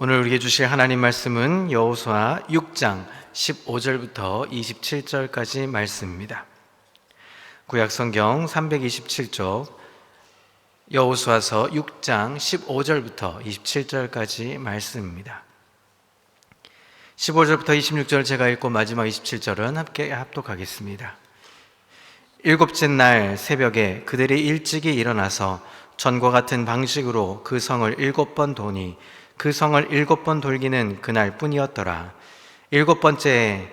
오늘 우리에게 주실 하나님 말씀은 여호수아 6장 15절부터 27절까지 말씀입니다. 구약성경 327쪽 여호수아서 6장 15절부터 27절까지 말씀입니다. 15절부터 26절 제가 읽고 마지막 27절은 함께 합독하겠습니다. 일곱째 날 새벽에 그들이 일찍이 일어나서 전과 같은 방식으로 그 성을 7번 도니 그 성을 7번 돌기는 그날 뿐이었더라. 7번째에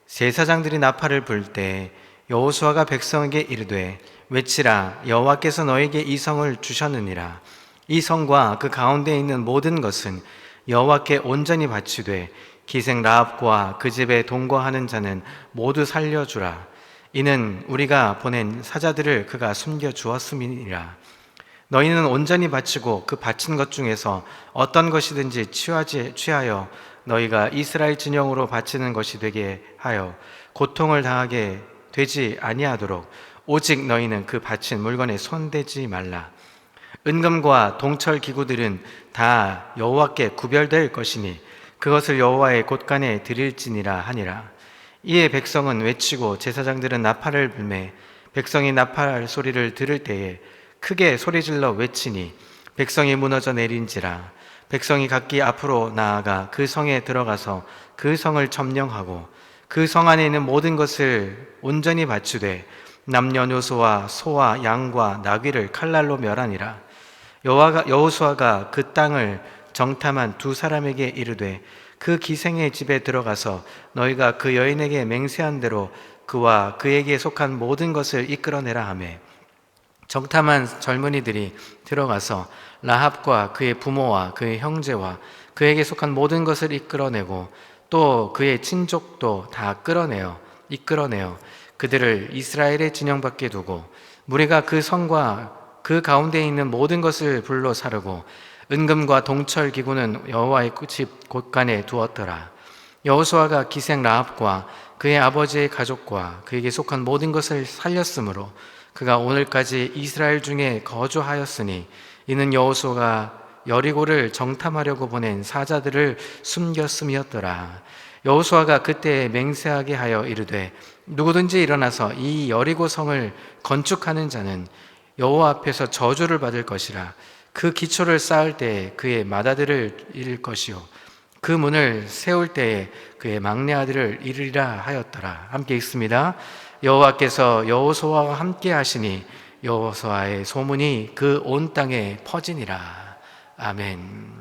제사장들이 나팔을 불 때 여호수아가 백성에게 이르되 외치라, 여호와께서 너에게 이 성을 주셨느니라. 이 성과 그 가운데 있는 모든 것은 여호와께 온전히 바치되 기생 라합과 그 집에 동거하는 자는 모두 살려주라. 이는 우리가 보낸 사자들을 그가 숨겨 주었음이니라. 너희는 온전히 바치고 그 바친 것 중에서 어떤 것이든지 취하여 너희가 이스라엘 진영으로 바치는 것이 되게 하여 고통을 당하게 되지 아니하도록 오직 너희는 그 바친 물건에 손대지 말라. 은금과 동철 기구들은 다 여호와께 구별될 것이니 그것을 여호와의 곳간에 드릴지니라 하니라. 이에 백성은 외치고 제사장들은 나팔을 불매 백성이 나팔 소리를 들을 때에 크게 소리질러 외치니 백성이 무너져 내린지라. 백성이 각기 앞으로 나아가 그 성에 들어가서 그 성을 점령하고 그 성 안에 있는 모든 것을 온전히 바치되 남녀노소와 소와 양과 나귀를 칼날로 멸하니라. 여호수아가 그 땅을 정탐한 두 사람에게 이르되 그 기생의 집에 들어가서 너희가 그 여인에게 맹세한 대로 그와 그에게 속한 모든 것을 이끌어내라 하매 정탐한 젊은이들이 들어가서 라합과 그의 부모와 그의 형제와 그에게 속한 모든 것을 이끌어내고 또 그의 친족도 다 이끌어내어 그들을 이스라엘의 진영 밖에 두고 무리가 그 성과 그 가운데 있는 모든 것을 불로 사르고 은금과 동철 기구는 여호와의 집 곳간에 두었더라. 여호수아가 기생 라합과 그의 아버지의 가족과 그에게 속한 모든 것을 살렸으므로 그가 오늘까지 이스라엘 중에 거주하였으니 이는 여호수아가 여리고를 정탐하려고 보낸 사자들을 숨겼음이었더라. 여호수아가 그때 맹세하게 하여 이르되 누구든지 일어나서 이 여리고 성을 건축하는 자는 여호와 앞에서 저주를 받을 것이라. 그 기초를 쌓을 때에 그의 맏아들을 잃을 것이요 그 문을 세울 때에 그의 막내 아들을 잃으리라 하였더라. 함께 읽습니다. 여호와께서 여호수아와 함께 하시니 여호수아의 소문이 그 온 땅에 퍼지니라. 아멘.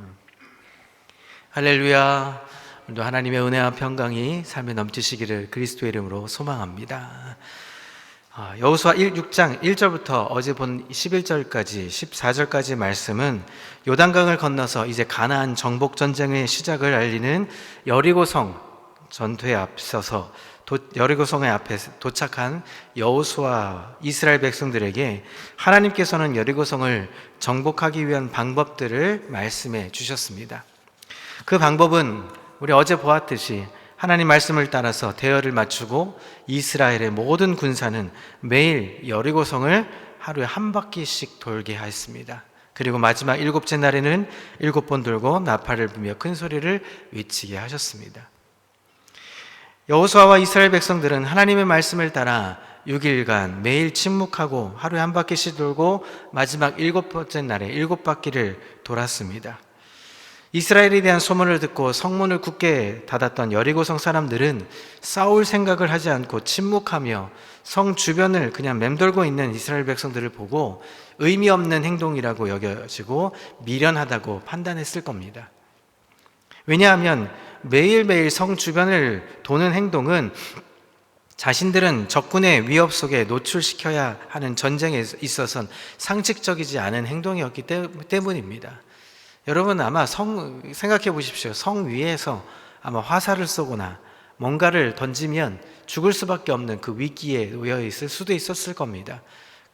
할렐루야. 오늘도 하나님의 은혜와 평강이 삶에 넘치시기를 그리스도의 이름으로 소망합니다. 여호수아 6장 1절부터 어제 본 11절까지 14절까지 말씀은 요단강을 건너서 이제 가나안 정복 전쟁의 시작을 알리는 여리고성 전투에 앞서서 여리고성의 앞에 도착한 여호수아 이스라엘 백성들에게 하나님께서는 여리고성을 정복하기 위한 방법들을 말씀해 주셨습니다. 그 방법은 우리 어제 보았듯이 하나님 말씀을 따라서 대열을 맞추고 이스라엘의 모든 군사는 매일 여리고성을 하루에 한 바퀴씩 돌게 하였습니다. 그리고 마지막 7째 날에는 7번 돌고 나팔을 불며 큰 소리를 외치게 하셨습니다. 여호수아와 이스라엘 백성들은 하나님의 말씀을 따라 6일간 매일 침묵하고 하루에 한 바퀴씩 돌고 마지막 7번째 날에 7바퀴를 돌았습니다. 이스라엘에 대한 소문을 듣고 성문을 굳게 닫았던 여리고성 사람들은 싸울 생각을 하지 않고 침묵하며 성 주변을 그냥 맴돌고 있는 이스라엘 백성들을 보고 의미 없는 행동이라고 여겨지고 미련하다고 판단했을 겁니다. 왜냐하면 매일매일 성 주변을 도는 행동은 자신들은 적군의 위협 속에 노출시켜야 하는 전쟁에 있어서는 상식적이지 않은 행동이었기 때문입니다. 여러분 아마 생각해 보십시오. 성 위에서 아마 화살을 쏘거나 뭔가를 던지면 죽을 수밖에 없는 그 위기에 놓여 있을 수도 있었을 겁니다.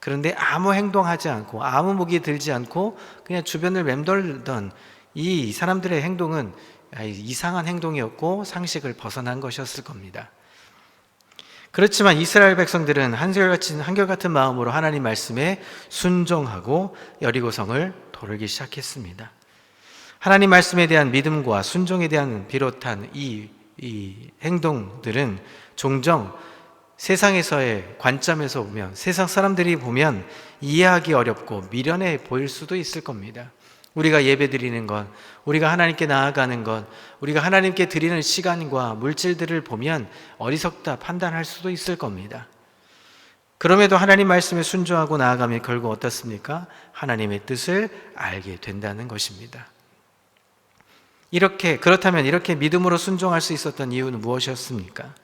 그런데 아무 행동하지 않고 아무 무기 들지 않고 그냥 주변을 맴돌던 이 사람들의 행동은 이상한 행동이었고 상식을 벗어난 것이었을 겁니다. 그렇지만 이스라엘 백성들은 한결같은 마음으로 하나님 말씀에 순종하고 여리고성을 도르기 시작했습니다. 하나님 말씀에 대한 믿음과 순종에 대한 비롯한 이 행동들은 종종 세상에서의 관점에서 보면, 세상 사람들이 보면 이해하기 어렵고 미련해 보일 수도 있을 겁니다. 우리가 예배 드리는 것, 우리가 하나님께 나아가는 것, 우리가 하나님께 드리는 시간과 물질들을 보면 어리석다 판단할 수도 있을 겁니다. 그럼에도 하나님 말씀에 순종하고 나아가면 결국 어떻습니까? 하나님의 뜻을 알게 된다는 것입니다. 그렇다면 이렇게 믿음으로 순종할 수 있었던 이유는 무엇이었습니까?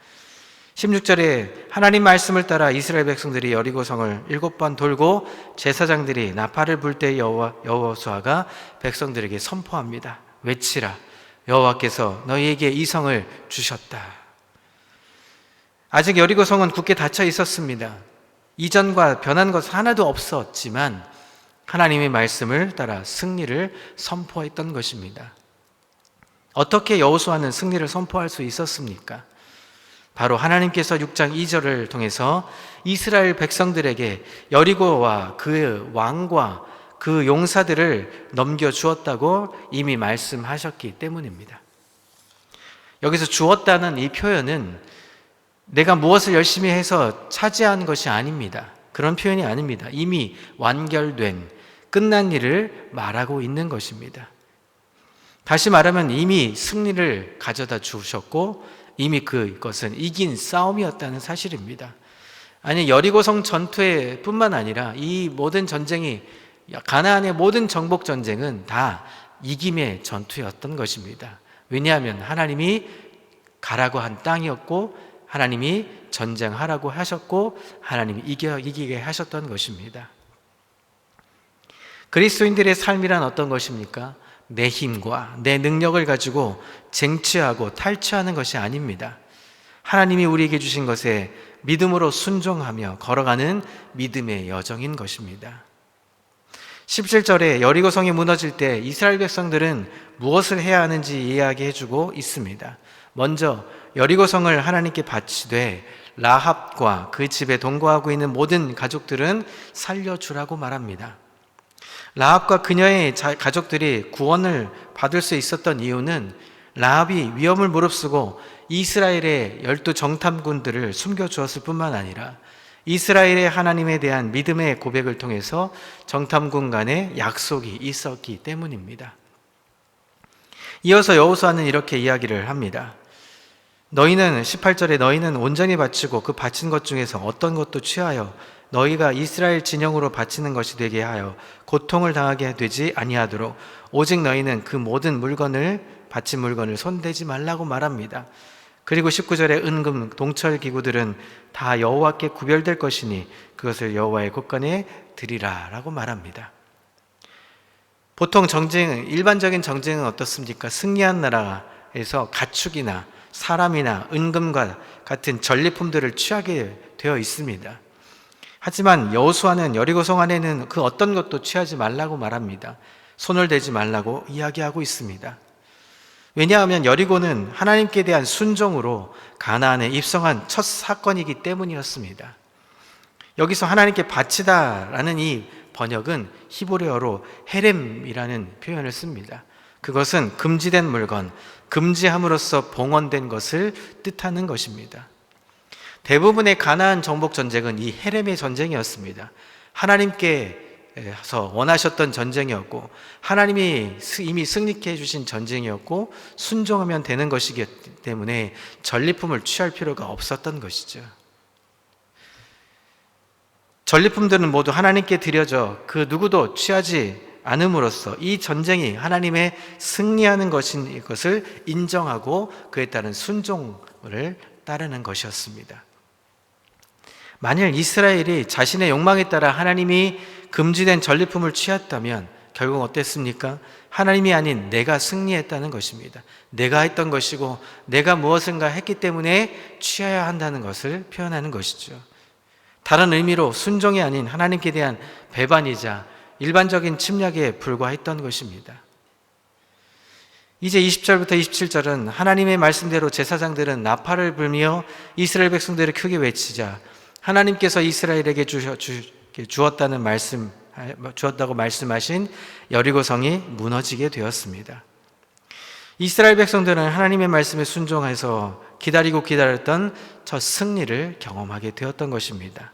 16절에 하나님 말씀을 따라 이스라엘 백성들이 여리고성을 7번 돌고 제사장들이 나팔을 불 때 여호수아가 백성들에게 선포합니다. 외치라, 여호와께서 너희에게 이 성을 주셨다. 아직 여리고성은 굳게 닫혀 있었습니다. 이전과 변한 것 하나도 없었지만 하나님의 말씀을 따라 승리를 선포했던 것입니다. 어떻게 여호수아는 승리를 선포할 수 있었습니까? 바로 하나님께서 6장 2절을 통해서 이스라엘 백성들에게 여리고와 그 왕과 그 용사들을 넘겨주었다고 이미 말씀하셨기 때문입니다. 여기서 주었다는 이 표현은 내가 무엇을 열심히 해서 차지한 것이 아닙니다. 그런 표현이 아닙니다. 이미 완결된, 끝난 일을 말하고 있는 것입니다. 다시 말하면 이미 승리를 가져다 주셨고 이미 그것은 이긴 싸움이었다는 사실입니다. 아니, 여리고성 전투에 뿐만 아니라 이 모든 전쟁이, 가나안의 모든 정복 전쟁은 다 이김의 전투였던 것입니다. 왜냐하면 하나님이 가라고 한 땅이었고 하나님이 전쟁하라고 하셨고 하나님이 이기게 하셨던 것입니다. 그리스도인들의 삶이란 어떤 것입니까? 내 힘과 내 능력을 가지고 쟁취하고 탈취하는 것이 아닙니다. 하나님이 우리에게 주신 것에 믿음으로 순종하며 걸어가는 믿음의 여정인 것입니다. 17절에 여리고성이 무너질 때 이스라엘 백성들은 무엇을 해야 하는지 이야기해주고 있습니다. 먼저 여리고성을 하나님께 바치되 라합과 그 집에 동거하고 있는 모든 가족들은 살려주라고 말합니다. 라합과 그녀의 가족들이 구원을 받을 수 있었던 이유는 라합이 위험을 무릅쓰고 이스라엘의 12 정탐꾼들을 숨겨주었을 뿐만 아니라 이스라엘의 하나님에 대한 믿음의 고백을 통해서 정탐군 간의 약속이 있었기 때문입니다. 이어서 여호수아는 이렇게 이야기를 합니다. 18절에 너희는 온전히 바치고 그 바친 것 중에서 어떤 것도 취하여 너희가 이스라엘 진영으로 바치는 것이 되게 하여 고통을 당하게 되지 아니하도록 오직 너희는 그 모든 바친 물건을 손대지 말라고 말합니다. 그리고 19절에 은금, 동철 기구들은 다 여호와께 구별될 것이니 그것을 여호와의 곳간에 드리라 라고 말합니다. 보통 일반적인 정쟁은 어떻습니까? 승리한 나라에서 가축이나 사람이나 은금과 같은 전리품들을 취하게 되어 있습니다. 하지만 여호수아는 여리고성 안에는 그 어떤 것도 취하지 말라고 말합니다. 손을 대지 말라고 이야기하고 있습니다. 왜냐하면 여리고는 하나님께 대한 순종으로 가나안에 입성한 첫 사건이기 때문이었습니다. 여기서 하나님께 바치다라는 이 번역은 히브리어로 헤렘이라는 표현을 씁니다. 그것은 금지된 물건, 금지함으로써 봉헌된 것을 뜻하는 것입니다. 대부분의 가나안 정복 전쟁은 이 헤렘의 전쟁이었습니다. 하나님께서 원하셨던 전쟁이었고 하나님이 이미 승리케 해주신 전쟁이었고 순종하면 되는 것이기 때문에 전리품을 취할 필요가 없었던 것이죠. 전리품들은 모두 하나님께 드려져 그 누구도 취하지 않음으로써 이 전쟁이 하나님의 승리하는 것을 인정하고 그에 따른 순종을 따르는 것이었습니다. 만일 이스라엘이 자신의 욕망에 따라 하나님이 금지된 전리품을 취했다면 결국 어땠습니까? 하나님이 아닌 내가 승리했다는 것입니다. 내가 했던 것이고 내가 무엇인가 했기 때문에 취해야 한다는 것을 표현하는 것이죠. 다른 의미로 순종이 아닌 하나님께 대한 배반이자 일반적인 침략에 불과했던 것입니다. 이제 20절부터 27절은 하나님의 말씀대로 제사장들은 나팔을 불며 이스라엘 백성들을 크게 외치자 하나님께서 이스라엘에게 주었다는 말씀 주었다고 말씀하신 여리고성이 무너지게 되었습니다. 이스라엘 백성들은 하나님의 말씀에 순종해서 기다리고 기다렸던 첫 승리를 경험하게 되었던 것입니다.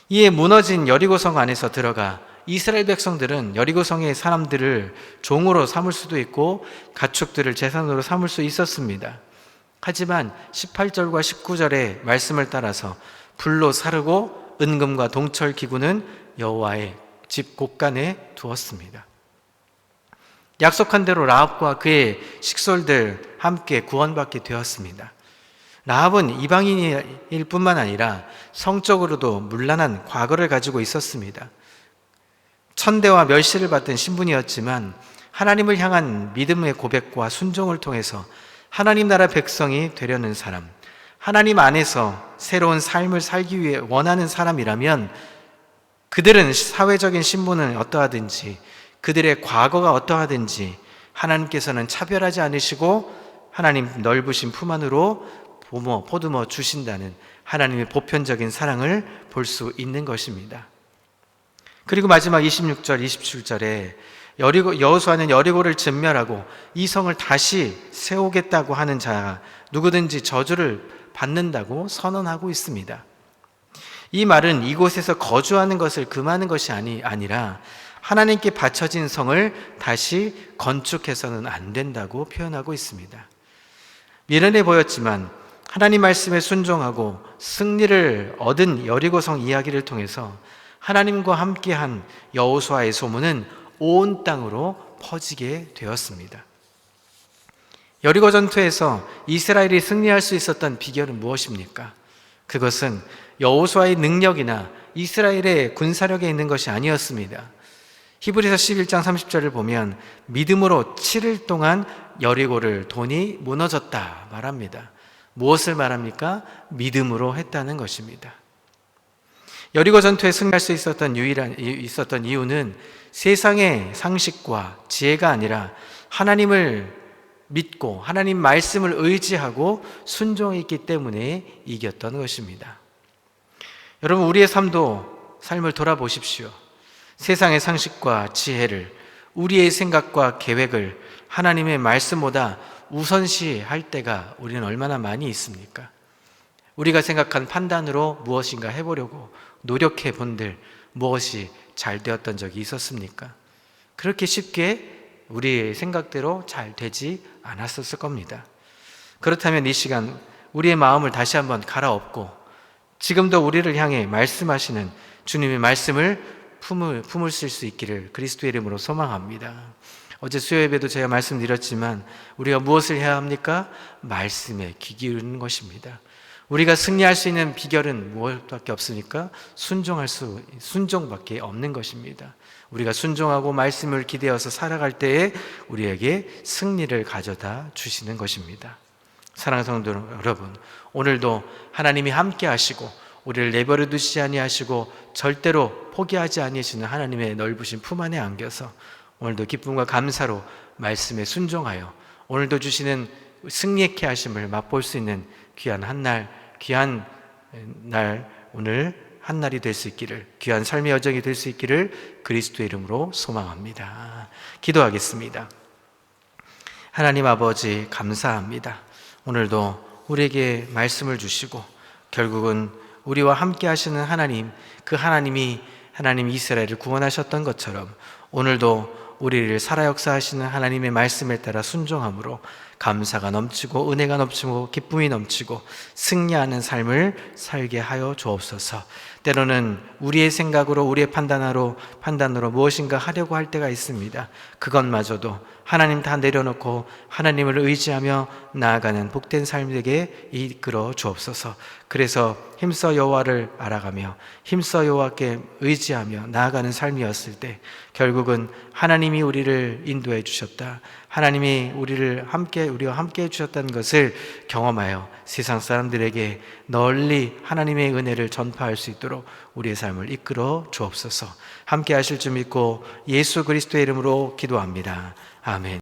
이에 무너진 여리고성 안에서 들어가 이스라엘 백성들은 여리고성의 사람들을 종으로 삼을 수도 있고 가축들을 재산으로 삼을 수 있었습니다. 하지만 18절과 19절의 말씀을 따라서 불로 사르고 은금과 동철 기구는 여호와의 집 곳간에 두었습니다. 약속한 대로 라합과 그의 식솔들 함께 구원받게 되었습니다. 라합은 이방인일 뿐만 아니라 성적으로도 문란한 과거를 가지고 있었습니다. 천대와 멸시를 받던 신분이었지만 하나님을 향한 믿음의 고백과 순종을 통해서 하나님 나라 백성이 되려는 사람, 하나님 안에서 새로운 삶을 살기 위해 원하는 사람이라면 그들은 사회적인 신분은 어떠하든지 그들의 과거가 어떠하든지 하나님께서는 차별하지 않으시고 하나님 넓으신 품 안으로 보듬어 주신다는 하나님의 보편적인 사랑을 볼 수 있는 것입니다. 그리고 마지막 26절, 27절에 여호수아는 여리고를 진멸하고 이 성을 다시 세우겠다고 하는 자가 누구든지 저주를 받는다고 선언하고 있습니다. 이 말은 이곳에서 거주하는 것을 금하는 것이 아니라 하나님께 바쳐진 성을 다시 건축해서는 안 된다고 표현하고 있습니다. 미련해 보였지만 하나님 말씀에 순종하고 승리를 얻은 여리고성 이야기를 통해서 하나님과 함께한 여호수아의 소문은 온 땅으로 퍼지게 되었습니다. 여리고 전투에서 이스라엘이 승리할 수 있었던 비결은 무엇입니까? 그것은 여호수아의 능력이나 이스라엘의 군사력에 있는 것이 아니었습니다. 히브리서 11장 30절을 보면 믿음으로 7일 동안 여리고를 돈이 무너졌다 말합니다. 무엇을 말합니까? 믿음으로 했다는 것입니다. 여리고 전투에 승리할 수 있었던 이유는 세상의 상식과 지혜가 아니라 하나님을 믿고 하나님 말씀을 의지하고 순종했기 때문에 이겼던 것입니다. 여러분, 우리의 삶을 돌아보십시오. 세상의 상식과 지혜를, 우리의 생각과 계획을 하나님의 말씀보다 우선시할 때가 우리는 얼마나 많이 있습니까? 우리가 생각한 판단으로 무엇인가 해보려고 노력해 본들 무엇이 잘 되었던 적이 있었습니까? 그렇게 쉽게 우리의 생각대로 잘 되지 않았었을 겁니다. 그렇다면 이 시간 우리의 마음을 다시 한번 갈아엎고 지금도 우리를 향해 말씀하시는 주님의 말씀을 품을 수 있기를 그리스도의 이름으로 소망합니다. 어제 수요예배도 제가 말씀드렸지만 우리가 무엇을 해야 합니까? 말씀에 귀 기울이는 것입니다. 우리가 승리할 수 있는 비결은 무엇밖에 없습니까? 순종밖에 없는 것입니다. 우리가 순종하고 말씀을 기대어서 살아갈 때에 우리에게 승리를 가져다 주시는 것입니다. 사랑하는 성도 여러분, 오늘도 하나님이 함께 하시고 우리를 내버려 두시지 아니하시고 절대로 포기하지 아니하시는 하나님의 넓으신 품 안에 안겨서 오늘도 기쁨과 감사로 말씀에 순종하여 오늘도 주시는 승리케 하심을 맛볼 수 있는 귀한 날, 오늘 한 날이 될 수 있기를, 귀한 삶의 여정이 될 수 있기를 그리스도의 이름으로 소망합니다. 기도하겠습니다. 하나님 아버지, 감사합니다. 오늘도 우리에게 말씀을 주시고 결국은 우리와 함께 하시는 하나님, 그 하나님이 하나님 이스라엘을 구원하셨던 것처럼 오늘도 우리를 살아 역사하시는 하나님의 말씀에 따라 순종함으로 감사가 넘치고 은혜가 넘치고 기쁨이 넘치고 승리하는 삶을 살게 하여 주옵소서. 때로는 우리의 생각으로 우리의 판단으로 무엇인가 하려고 할 때가 있습니다. 그것마저도 하나님 다 내려놓고 하나님을 의지하며 나아가는 복된 삶에게 이끌어 주옵소서. 그래서 힘써 여호와를 알아가며 힘써 여호와께 의지하며 나아가는 삶이었을 때 결국은 하나님이 우리를 인도해 주셨다, 하나님이 우리와 함께 해주셨다는 것을 경험하여 세상 사람들에게 널리 하나님의 은혜를 전파할 수 있도록 우리의 삶을 이끌어 주옵소서. 함께 하실 줄 믿고 예수 그리스도의 이름으로 기도합니다. 아멘.